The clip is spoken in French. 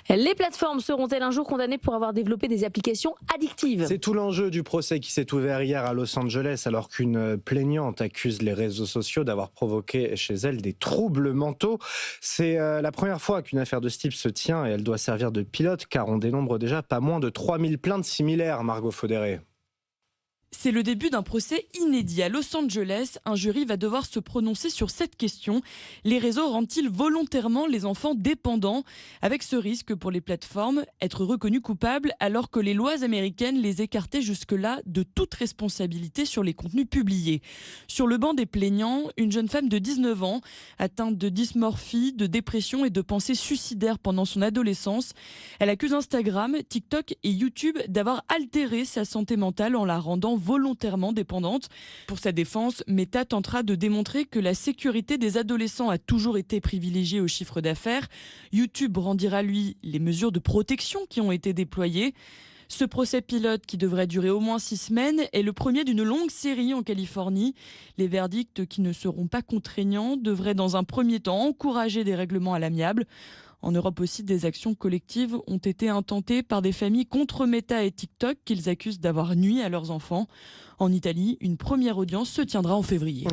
Les plateformes seront-elles un jour condamnées pour avoir développé des applications addictives ? C'est tout l'enjeu du procès qui s'est ouvert hier à Los Angeles alors qu'une plaignante accuse les réseaux sociaux d'avoir provoqué chez elle des troubles mentaux. C'est la première fois qu'une affaire de ce type se tient et elle doit servir de pilote car on dénombre déjà pas moins de 3000 plaintes similaires, Margot Faudéré. C'est le début d'un procès inédit. À Los Angeles, un jury va devoir se prononcer sur cette question. Les réseaux rendent-ils volontairement les enfants dépendants ? Avec ce risque pour les plateformes, être reconnus coupables alors que les lois américaines les écartaient jusque-là de toute responsabilité sur les contenus publiés. Sur le banc des plaignants, une jeune femme de 19 ans, atteinte de dysmorphie, de dépression et de pensées suicidaires pendant son adolescence. Elle accuse Instagram, TikTok et YouTube d'avoir altéré sa santé mentale en la rendant volontairement dépendante. Pour sa défense, Meta tentera de démontrer que la sécurité des adolescents a toujours été privilégiée au chiffre d'affaires. YouTube brandira, lui, les mesures de protection qui ont été déployées. Ce procès pilote, qui devrait durer au moins 6 semaines, est le premier d'une longue série en Californie. Les verdicts, qui ne seront pas contraignants, devraient dans un premier temps encourager des règlements à l'amiable. En Europe aussi, des actions collectives ont été intentées par des familles contre Meta et TikTok qu'ils accusent d'avoir nui à leurs enfants. En Italie, une première audience se tiendra en février.